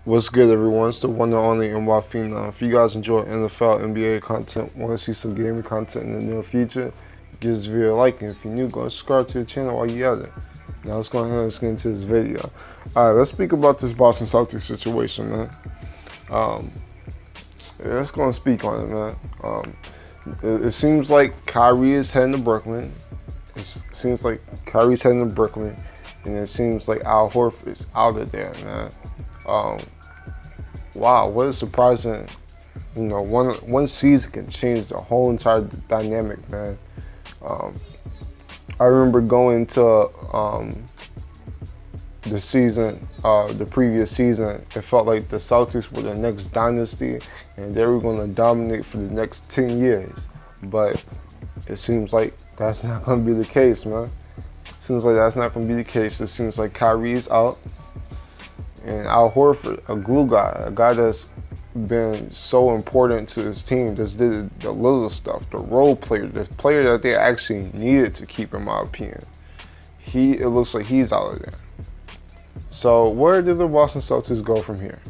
What's good, everyone? It's the one and only NY Phenom. If you guys enjoy NFL, NBA content, want to see some gaming content in the near future, give this video a like, and if you're new, go and subscribe to the channel while you're at it. Now let's go ahead and let's get into this video. Alright, let's speak about this Boston Celtics situation, man. Let's go and speak on it, man. It seems like Kyrie is heading to Brooklyn. It seems like Kyrie's heading to Brooklyn, and it seems like Al Horford is out of there, man. Wow, what a surprising, one season can change the whole entire dynamic, man. I remember going to the season, the previous season, it felt like the Celtics were the next dynasty and they were going to dominate for the next 10 years. But it seems like that's not going to be the case, man. It seems like that's not going to be the case. It seems like Kyrie's out. And Al Horford, a glue guy, a guy that's been so important to his team, just did the little stuff, the role player, the player that they actually needed to keep, in my opinion. It looks like he's out of there. So where did the Boston Celtics go from here?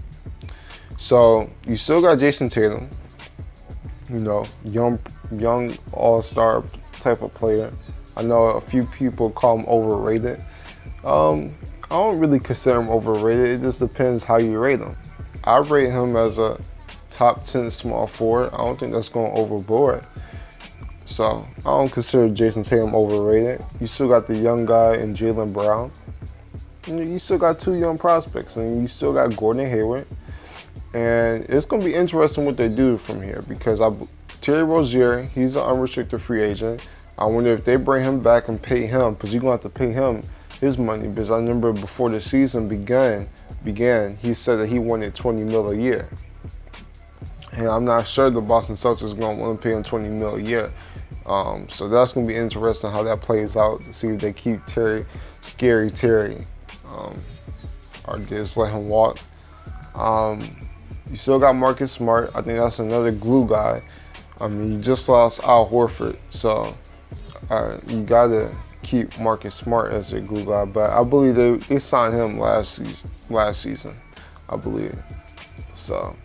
So you still got Jason Tatum, young all-star type of player. I know a few people call him overrated. I don't really consider him overrated. It just depends how you rate him. I rate him as a top 10 small forward. I don't think that's going overboard. So I don't consider Jason Tatum overrated. You still got the young guy in Jaylen Brown. You still got two young prospects, and you still got Gordon Hayward. And it's going to be interesting what they do from here, because Terry Rozier, he's an unrestricted free agent. I wonder if they bring him back and pay him, because you're going to have to pay him his money, because I remember before the season began, he said that he wanted $20 million a year. And I'm not sure the Boston Celtics are going to want to pay him $20 million a year. So that's going to be interesting how that plays out, to see if they keep Scary Terry, or just let him walk. You still got Marcus Smart. I think that's another glue guy. I mean, you just lost Al Horford, so you got to keep Marcus Smart as a glue guy, but I believe they signed him last season, I believe. So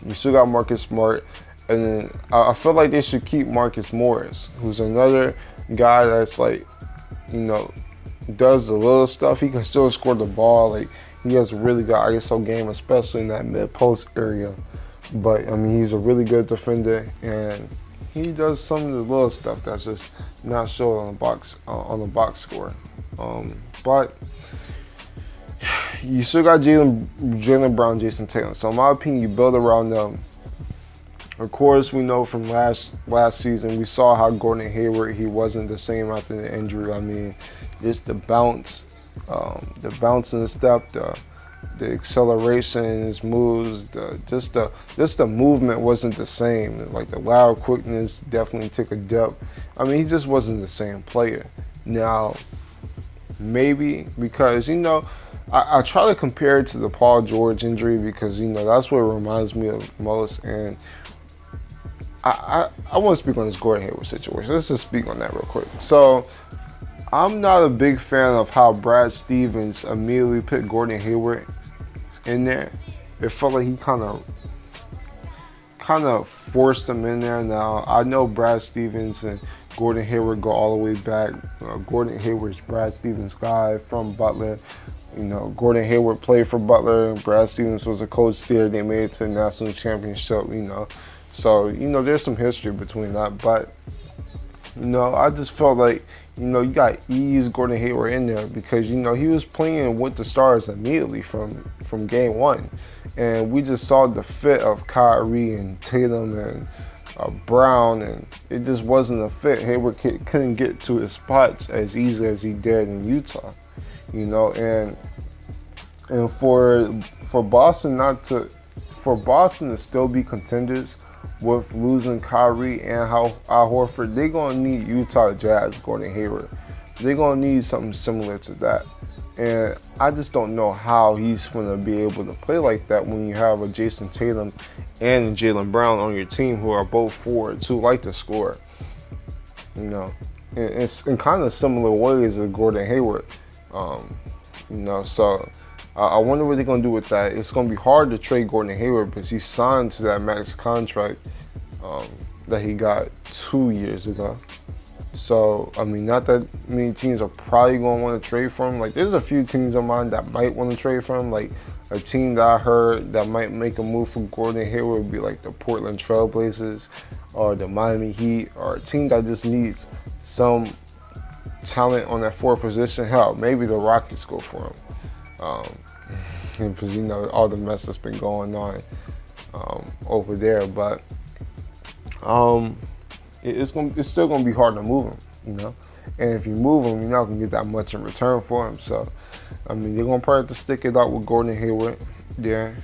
you still got Marcus Smart, and then I feel like they should keep Marcus Morris, who's another guy that's like, does the little stuff. He can still score the ball. Like, he has a really good ISO game, especially in that mid-post area. But I mean, he's a really good defender, and he does some of the little stuff that's just not shown on the box score. But you still got Jaylen Brown, Jason Tatum. So in my opinion, you build around them. Of course, we know from last season, we saw how Gordon Hayward, he wasn't the same after the injury. I mean, just the bounce in the step, the acceleration in his moves, just the movement wasn't the same. Like, the lateral quickness definitely took a dip. I mean, he just wasn't the same player. Now, maybe because I try to compare it to the Paul George injury, because that's what it reminds me of most. And I want to speak on this Gordon Hayward situation. Let's just speak on that real quick. So I'm not a big fan of how Brad Stevens immediately put Gordon Hayward in there. It felt like he kind of forced him in there. Now, I know Brad Stevens and Gordon Hayward go all the way back. Gordon Hayward's Brad Stevens' guy from Butler. Gordon Hayward played for Butler, and Brad Stevens was a coach there. They made it to the national championship, So, there's some history between that. But, I just felt like, you got to ease Gordon Hayward in there, because, he was playing with the stars immediately from game one. And we just saw the fit of Kyrie and Tatum and Brown, and it just wasn't a fit. Hayward couldn't get to his spots as easily as he did in Utah, and for Boston to still be contenders with losing Kyrie and Al Horford, they're going to need Utah Jazz Gordon Hayward. They're going to need something similar to that. And I just don't know how he's going to be able to play like that when you have a Jason Tatum and a Jaylen Brown on your team, who are both forwards who like to score. It's in kind of similar ways as Gordon Hayward. So I wonder what they're gonna do with that. It's gonna be hard to trade Gordon Hayward because he signed to that max contract that he got 2 years ago. So, I mean, not that many teams are probably going to want to trade for him. Like, there's a few teams in mind that might want to trade for him. Like, a team that I heard that might make a move for Gordon Hayward would be like the Portland Trail Blazers or the Miami Heat, or a team that just needs some talent on that forward position. Hell, maybe the Rockets go for him. Because, you know, all the mess that's been going on over there. But, it's still gonna be hard to move him, you know. And if you move him, you're not gonna get that much in return for him. So, I mean, they're gonna probably have to stick it out with Gordon Hayward there.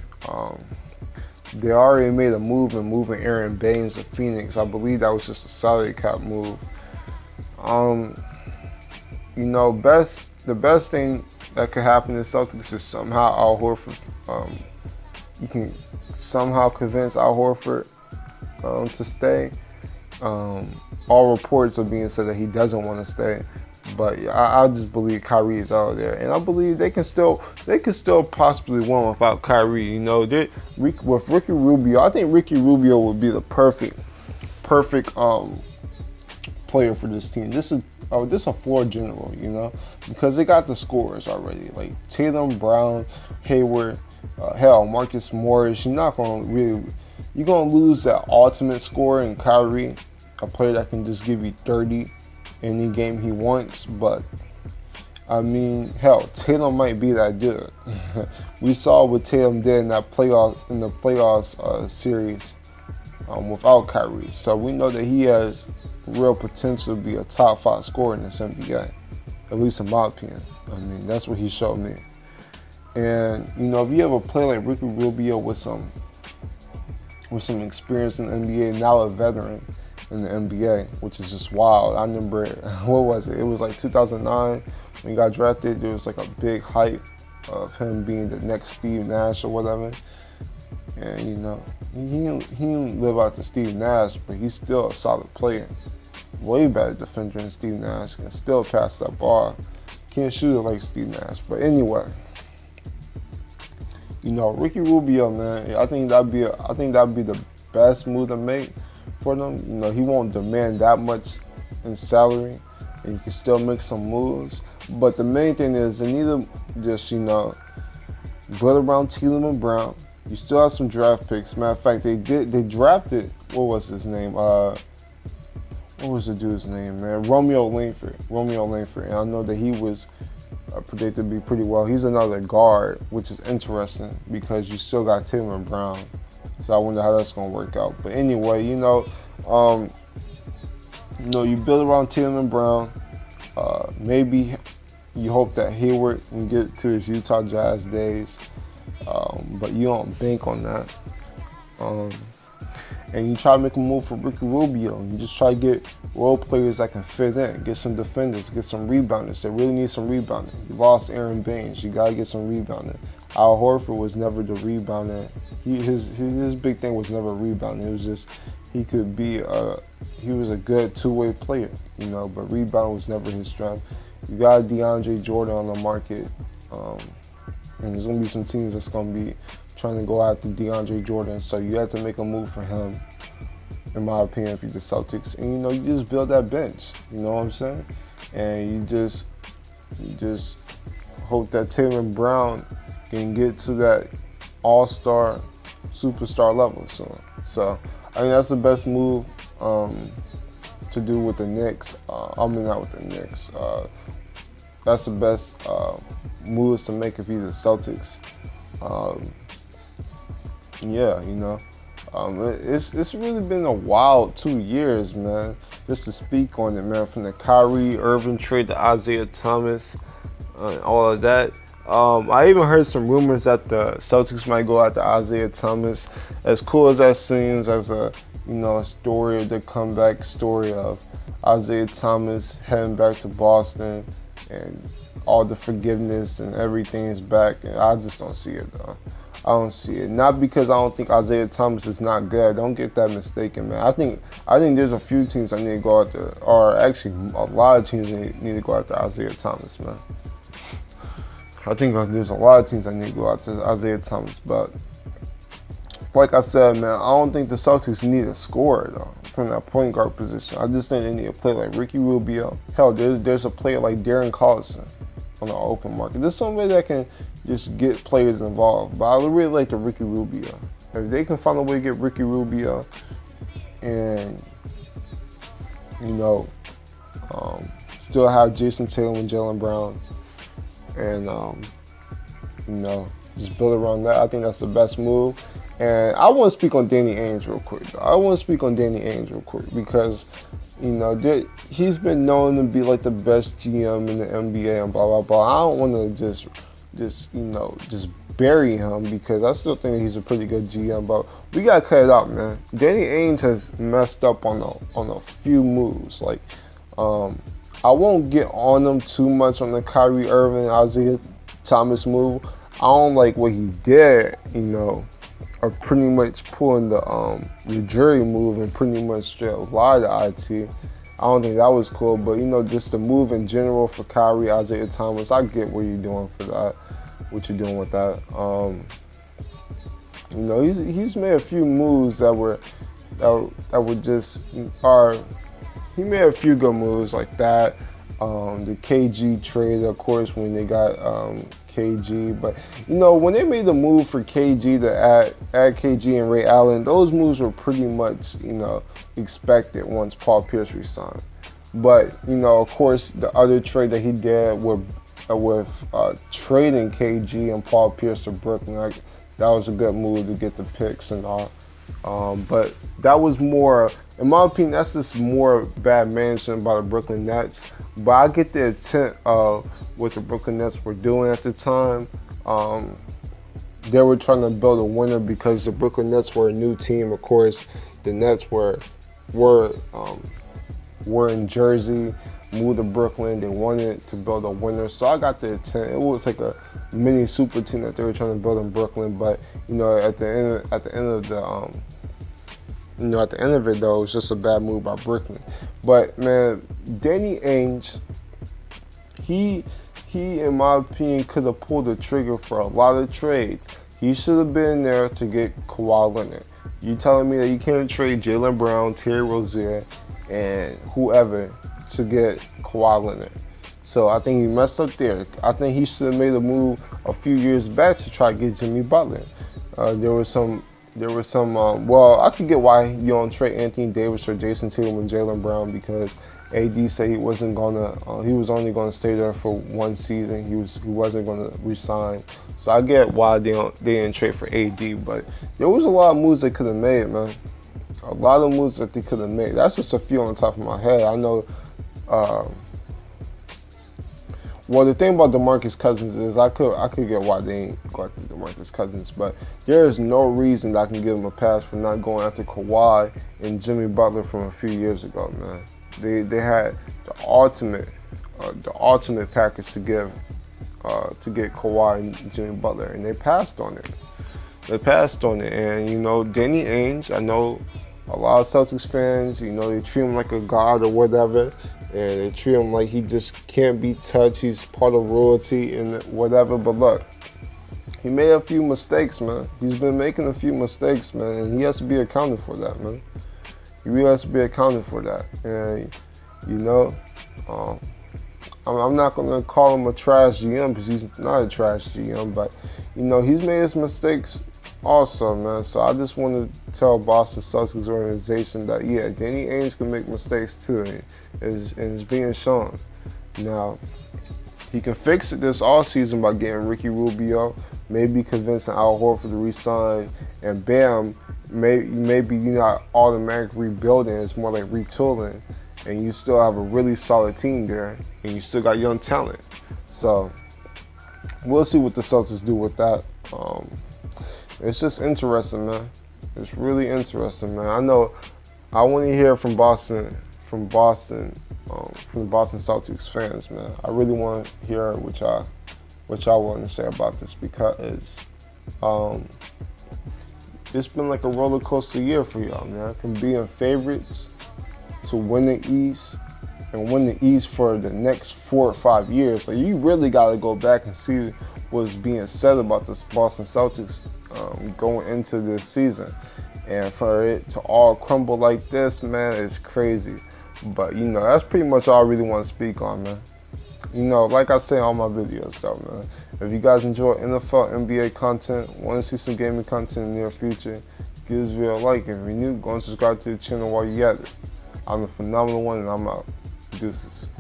They already made a move in moving Aaron Baines to Phoenix. I believe that was just a salary cap move. You know, the best thing that could happen to Celtics is somehow Al Horford. You can somehow convince Al Horford to stay. All reports are being said that he doesn't want to stay, but I just believe Kyrie is out there, and I believe they can still possibly win without Kyrie. You know, with Ricky Rubio, I think Ricky Rubio would be the perfect player for this team. This is a floor general, you know, because they got the scorers already, like Tatum, Brown, Hayward, Marcus Morris. You're going to lose that ultimate scorer in Kyrie, a player that can just give you 30 any game he wants. But, I mean, Tatum might be that good. We saw what Tatum did in the playoffs series without Kyrie. So we know that he has real potential to be a top 5 scorer in this NBA, at least in my opinion. I mean, that's what he showed me. And, you know, if you have a player like Ricky Rubio with some experience in the NBA, now a veteran in the NBA, which is just wild. I remember, what was it? It was like 2009 when he got drafted. There was like a big hype of him being the next Steve Nash or whatever. And, you know, he didn't live out to Steve Nash, but he's still a solid player. Way better defender than Steve Nash. Can still pass that ball. Can't shoot it like Steve Nash. But anyway, you know, Ricky Rubio, man, I think that'd be the best move to make for them. You know, he won't demand that much in salary, and you can still make some moves. But the main thing is they need to just, you know, build around Tatum and Brown. You still have some draft picks. Matter of fact, they drafted, what was his name? What was the dude's name, man? Romeo Langford. And I know that he was predicted to be pretty well. He's another guard, which is interesting because you still got Tatum and Brown. So I wonder how that's going to work out. But anyway, you know, you build around Tatum and Brown. Maybe you hope that Hayward can get to his Utah Jazz days. But you don't bank on that. And you try to make a move for Ricky Rubio. You just try to get role players that can fit in. Get some defenders, get some rebounders. They really need some rebounding. You lost Aaron Baines. You got to get some rebounding. Al Horford was never the rebounder. His big thing was never rebounding. It was just he was a good two-way player, you know, but rebound was never his strength. You got DeAndre Jordan on the market. And there's going to be some teams that's going to be trying to go after DeAndre Jordan. So you have to make a move for him, in my opinion, if you're the Celtics. And, you know, you just build that bench. You know what I'm saying? And you just hope that Tatum and Brown can get to that all-star, superstar level soon. So, I mean, that's the best move to do with the Knicks. Not with the Knicks. That's the best moves to make if you're the Celtics. Yeah, you know, it's really been a wild 2 years, man. Just to speak on it, man, from the Kyrie Irving trade to Isaiah Thomas, all of that. I even heard some rumors that the Celtics might go after Isaiah Thomas. As cool as that seems, as a story, the comeback story of Isaiah Thomas heading back to Boston and all the forgiveness and everything is back. And I just don't see it, though. I don't see it. Not because I don't think Isaiah Thomas is not good. Don't get that mistaken, man. I think there's a few teams that need to go after, or actually a lot of teams need to go after Isaiah Thomas, man. I think there's a lot of teams that need to go out to Isaiah Thomas, but like I said, man, I don't think the Celtics need a scorer though from that point guard position. I just think they need a player like Ricky Rubio. Hell, there's a player like Darren Collison on the open market. There's somebody that can just get players involved. But I really like the Ricky Rubio. If they can find a way to get Ricky Rubio and still have Jason Tatum and Jaylen Brown, and just build around that, I think that's the best move. And I want to speak on Danny Ainge real quick. Because he's been known to be like the best GM in the NBA and blah blah blah. I don't want to just bury him, because I still think he's a pretty good GM. But we gotta cut it out, man. Danny Ainge has messed up on a few moves. Like, I won't get on him too much on the Kyrie Irving, Isaiah Thomas move. I don't like what he did, or pretty much pulling the jury move and pretty much straight lie to IT. I don't think that was cool, but just the move in general for Kyrie, Isaiah Thomas, I get what you're doing for that, what you're doing with that. He's made a few moves that were just he made a few good moves like that. The KG trade, of course, when they got KG. But, when they made the move for KG to add KG and Ray Allen, those moves were pretty much, expected once Paul Pierce resigned. But, of course, the other trade that he did with trading KG and Paul Pierce to Brooklyn, that was a good move to get the picks and all. But that was more, in my opinion, that's just more bad management by the Brooklyn Nets. But I get the intent of what the Brooklyn Nets were doing at the time. They were trying to build a winner because the Brooklyn Nets were a new team. Of course, the Nets were in Jersey, moved to Brooklyn. They wanted to build a winner, so I got the intent. It was like a mini super team that they were trying to build in Brooklyn. But at the end of it though, it was just a bad move by Brooklyn. But man, Danny Ainge, he in my opinion could have pulled the trigger for a lot of trades. He should have been there to get Kawhi Leonard. You telling me that you can't trade Jaylen Brown, Terry Rozier, and whoever to get Kawhi Leonard? So I think he messed up there. I think he should have made a move a few years back to try to get Jimmy Butler. There was some. Well, I could get why you don't trade Anthony Davis or Jason Tatum and Jaylen Brown, because AD said he wasn't gonna. He was only gonna stay there for one season. He wasn't gonna resign. So I get why they didn't trade for AD. But there was a lot of moves they could have made, man. A lot of moves that they could have made. That's just a few on the top of my head. I know. Well, the thing about DeMarcus Cousins is I could get why they ain't go after DeMarcus Cousins, but there is no reason that I can give them a pass for not going after Kawhi and Jimmy Butler from a few years ago, man. They had the ultimate package to get Kawhi and Jimmy Butler, and they passed on it. And Danny Ainge, I know a lot of Celtics fans, they treat him like a god or whatever. And they treat him like he just can't be touched. He's part of royalty and whatever. But look, he made a few mistakes, man. He's been making a few mistakes, man. And he has to be accounted for that, man. He really has to be accounted for that. And, I'm not going to call him a trash GM, because he's not a trash GM. But, he's made his mistakes also, man. So I just want to tell Boston Celtics organization that, yeah, Danny Ainge can make mistakes too, and it's being shown. Now, he can fix it this offseason by getting Ricky Rubio, maybe convincing Al Horford to resign, and bam, maybe you're not automatically rebuilding, it's more like retooling, and you still have a really solid team there, and you still got young talent. So we'll see what the Celtics do with that. It's just interesting, man. It's really interesting, man. I know I want to hear from the Boston Celtics fans, man. I really want to hear what y'all want to say about this, because it's been like a roller coaster year for y'all, man. From being favorites to win the East and win the East for the next 4 or 5 years. Like, you really got to go back and see what's being said about this Boston Celtics going into this season. And for it to all crumble like this, man, it's crazy. But, you know, that's pretty much all I really want to speak on, man. You know, like I say on my videos, though, man, if you guys enjoy NFL, NBA content, want to see some gaming content in the near future, give this video a like. If you're new, go and subscribe to the channel while you're at it. I'm the Phenomenal One, and I'm out. Deuces.